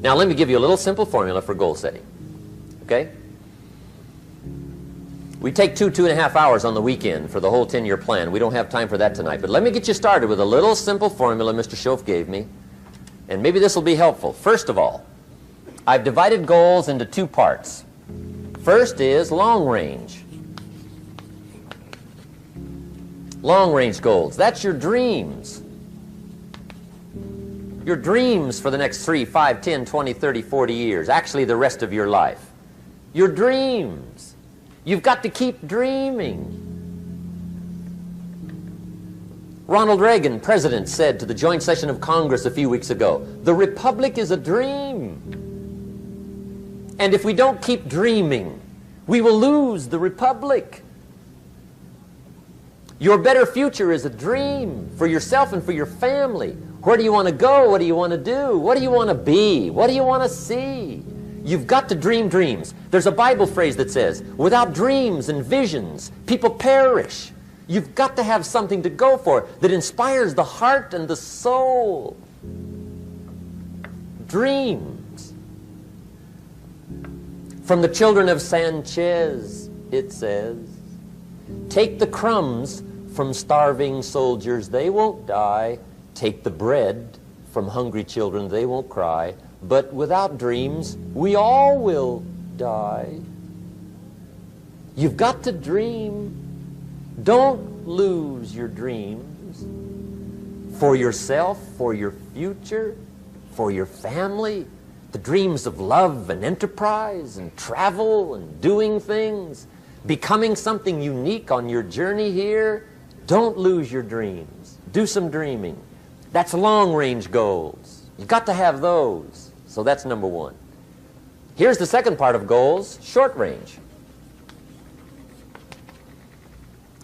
Now let me give you a little simple formula for goal setting. Okay? We take 2.5 hours on the weekend for the whole 10-year plan. We don't have time for that tonight. But let me get you started with a little simple formula Mr. Schoaf gave me. And maybe this will be helpful. First of all, I've divided goals into 2 parts. First is long range. Long range goals. That's your dreams. Your dreams for the next 3, 5, 10, 20, 30, 40 years. Actually, the rest of your life. Your dreams. You've got to keep dreaming. Ronald Reagan, president, said to the joint session of Congress a few weeks ago, "The Republic is a dream." And if we don't keep dreaming, we will lose the Republic. Your better future is a dream for yourself and for your family. Where do you want to go? What do you want to do? What do you want to be? What do you want to see? You've got to dream dreams. There's a Bible phrase that says, without dreams and visions, people perish. You've got to have something to go for that inspires the heart and the soul. Dreams. From the children of Sanchez, it says, take the crumbs from starving soldiers, they won't die. Take the bread from hungry children, they won't cry. But without dreams, we all will die. You've got to dream. Don't lose your dreams for yourself, for your future, for your family. The dreams of love and enterprise and travel and doing things, becoming something unique on your journey here. Don't lose your dreams. Do some dreaming. That's long-range goals. You've got to have those. So that's number 1. Here's the second part of goals, short range.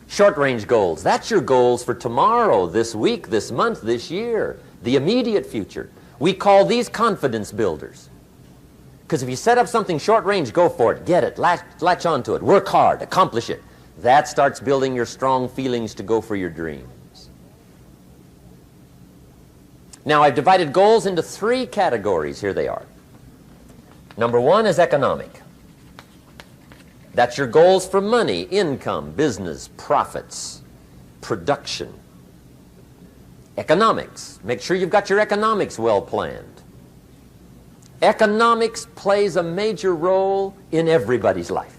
Short-range goals. That's your goals for tomorrow, this week, this month, this year, the immediate future. We call these confidence builders. Because if you set up something short-range, go for it, get it, latch onto it, work hard, accomplish it. That starts building your strong feelings to go for your dreams. Now, I've divided goals into 3 categories. Here they are. Number 1 is economic. That's your goals for money, income, business, profits, production. Economics. Make sure you've got your economics well planned. Economics plays a major role in everybody's life.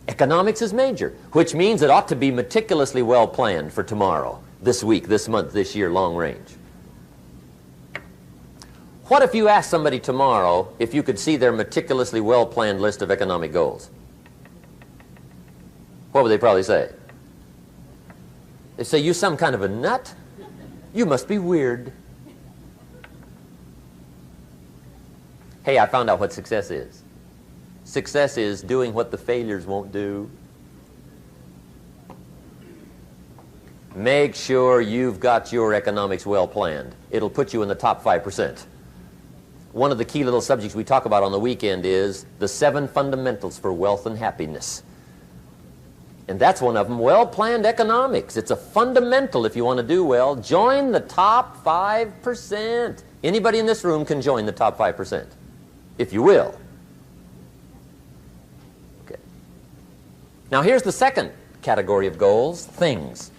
Economics is major, which means it ought to be meticulously well planned for tomorrow, this week, this month, this year, long range. What if you asked somebody tomorrow if you could see their meticulously well-planned list of economic goals? What would they probably say? They say, you some kind of a nut? You must be weird. Hey, I found out what success is. Success is doing what the failures won't do. Make sure you've got your economics well planned. It'll put you in the top 5%. One of the key little subjects we talk about on the weekend is the 7 fundamentals for wealth and happiness. And that's one of them, well-planned economics. It's a fundamental if you want to do well. Join the top 5%. Anybody in this room can join the top 5%, if you will. Okay. Now here's the second category of goals, things.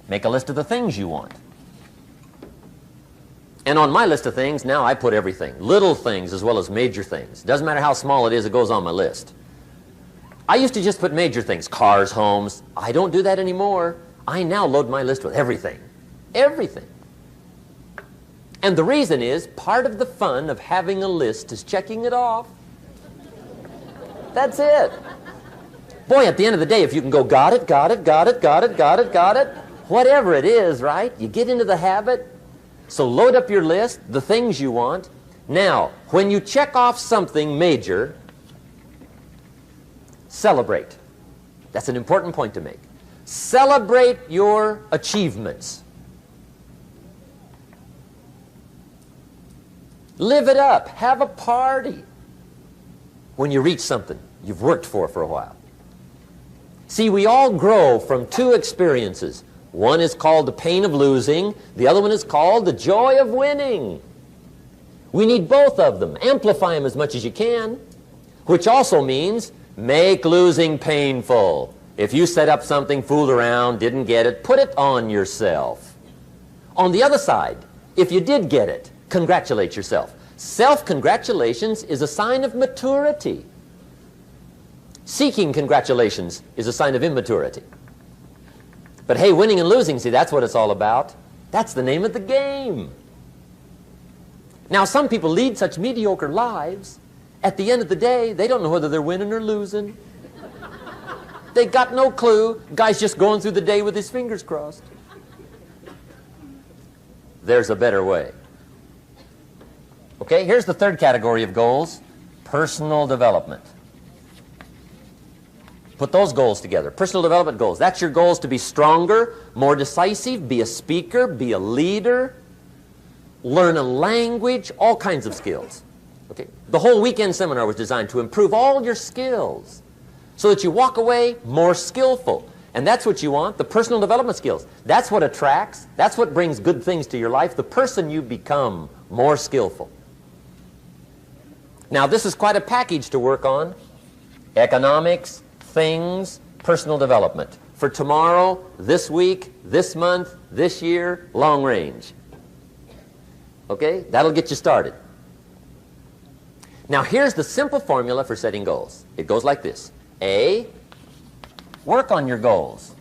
Make a list of the things you want. And on my list of things, now I put everything. Little things as well as major things. Doesn't matter how small it is, it goes on my list. I used to just put major things, cars, homes. I don't do that anymore. I now load my list with everything. Everything. And the reason is, part of the fun of having a list is checking it off. That's it. Boy, at the end of the day, if you can go, got it, got it, got it, got it, got it, got it, whatever it is, right? You get into the habit. So load up your list, the things you want. Now, when you check off something major, celebrate. That's an important point to make. Celebrate your achievements. Live it up. Have a party when you reach something you've worked for a while. See, we all grow from 2 experiences. One is called the pain of losing. The other one is called the joy of winning. We need both of them. Amplify them as much as you can, which also means make losing painful. If you set up something, fooled around, didn't get it, put it on yourself. On the other side, if you did get it, congratulate yourself. Self-congratulations is a sign of maturity. Seeking congratulations is a sign of immaturity. But hey, winning and losing, see, that's what it's all about. That's the name of the game. Now, some people lead such mediocre lives, at the end of the day, they don't know whether they're winning or losing. They got no clue. Guy's just going through the day with his fingers crossed. There's a better way. Okay, here's the third category of goals, personal development. Put those goals together. Personal development goals. That's your goals to be stronger, more decisive, be a speaker, be a leader, learn a language, all kinds of skills. Okay? The whole weekend seminar was designed to improve all your skills so that you walk away more skillful. And that's what you want, the personal development skills. That's what attracts, that's what brings good things to your life, the person you become more skillful. Now, this is quite a package to work on. Economics, things, personal development. For tomorrow, this week, this month, this year, long range. Okay? That'll get you started. Now, here's the simple formula for setting goals. It goes like this. A, work on your goals.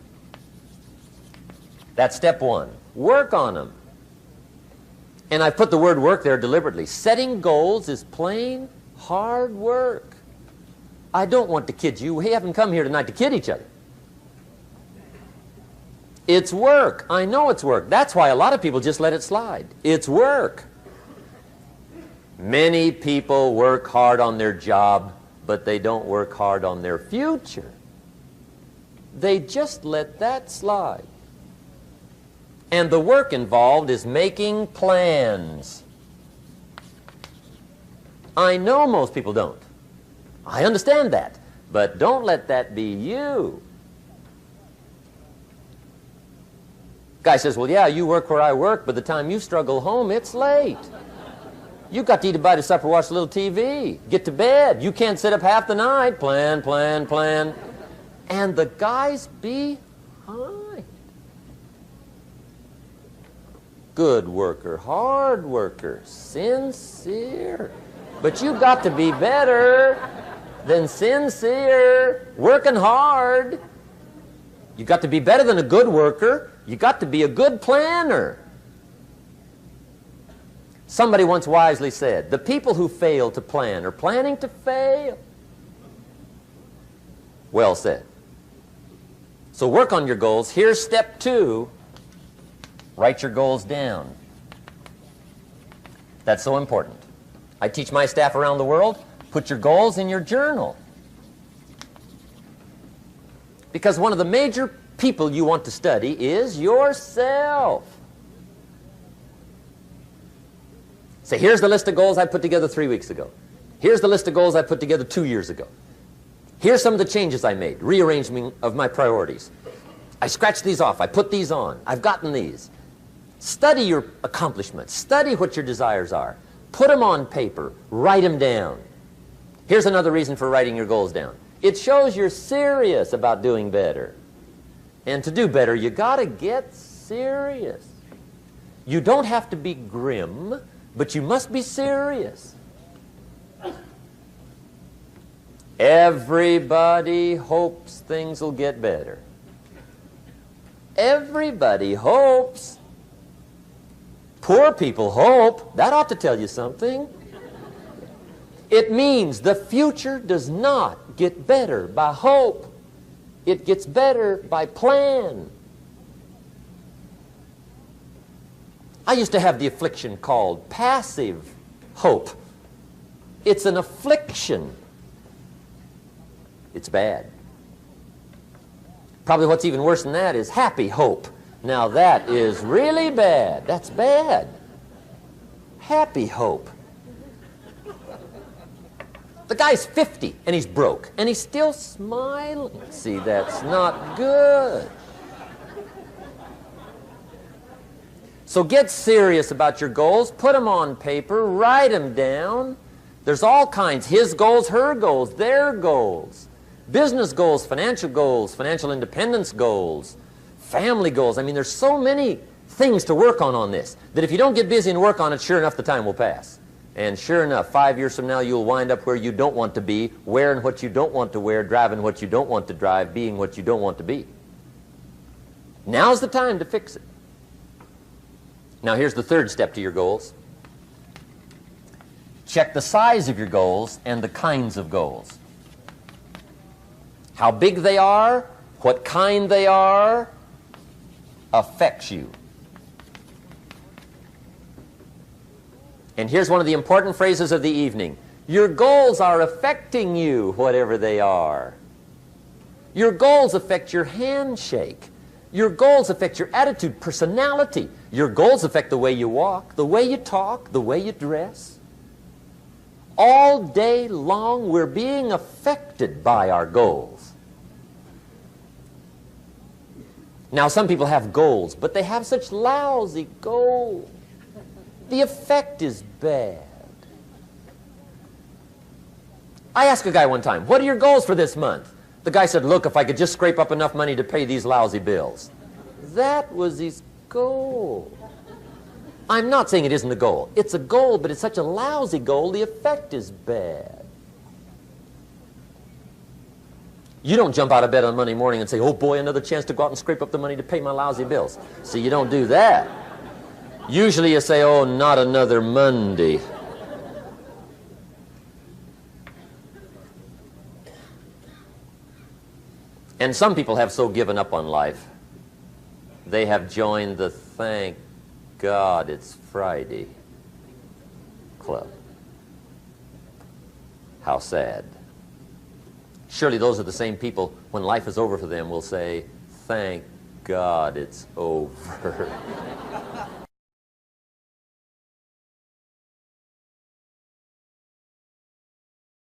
That's step one. Work on them. And I put the word work there deliberately. Setting goals is plain hard work. I don't want to kid you. We haven't come here tonight to kid each other. It's work. I know it's work. That's why a lot of people just let it slide. It's work. Many people work hard on their job, but they don't work hard on their future. They just let that slide. And the work involved is making plans. I know most people don't. I understand that. But don't let that be you. Guy says, well, yeah, you work where I work, but the time you struggle home, it's late. You've got to eat a bite of supper, watch a little TV, get to bed. You can't sit up half the night. Plan, plan, plan. And the guy's behind. Good worker, hard worker, sincere. But you've got to be better than sincere, working hard. You've got to be better than a good worker. You've got to be a good planner. Somebody once wisely said, the people who fail to plan are planning to fail. Well said. So work on your goals. Here's step two. Write your goals down. That's so important. I teach my staff around the world, put your goals in your journal. Because one of the major people you want to study is yourself. Say, here's the list of goals I put together 3 weeks ago. Here's the list of goals I put together 2 years ago. Here's some of the changes I made, rearrangement of my priorities. I scratched these off, I put these on, I've gotten these. Study your accomplishments, study what your desires are. Put them on paper, write them down. Here's another reason for writing your goals down. It shows you're serious about doing better. And to do better, you gotta get serious. You don't have to be grim, but you must be serious. Everybody hopes things will get better. Everybody hopes. Poor people hope. That ought to tell you something. It means the future does not get better by hope. It gets better by plan. I used to have the affliction called passive hope. It's an affliction. It's bad. Probably what's even worse than that is happy hope. Now that is really bad. That's bad. Happy hope. The guy's 50 and he's broke and he's still smiling. See, that's not good. So get serious about your goals. Put them on paper. Write them down. There's all kinds. His goals, her goals, their goals. Business goals, financial independence goals, family goals. I mean, there's so many things to work on this that if you don't get busy and work on it, sure enough, the time will pass. And sure enough, 5 years from now, you'll wind up where you don't want to be, wearing what you don't want to wear, driving what you don't want to drive, being what you don't want to be. Now's the time to fix it. Now, here's the third step to your goals. Check the size of your goals and the kinds of goals. How big they are, what kind they are, affects you. And here's one of the important phrases of the evening. Your goals are affecting you, whatever they are. Your goals affect your handshake. Your goals affect your attitude, personality. Your goals affect the way you walk, the way you talk, the way you dress. All day long, we're being affected by our goals. Now, some people have goals, but they have such lousy goals. The effect is bad. I asked a guy one time, what are your goals for this month? The guy said, look, if I could just scrape up enough money to pay these lousy bills. That was his goal. I'm not saying it isn't a goal. It's a goal, but it's such a lousy goal, the effect is bad. You don't jump out of bed on Monday morning and say, oh boy, another chance to go out and scrape up the money to pay my lousy bills. See, you don't do that. Usually you say, oh, not another Monday. And some people have so given up on life, they have joined the thank God it's Friday club. How sad. Surely those are the same people, when life is over for them, will say, thank God it's over.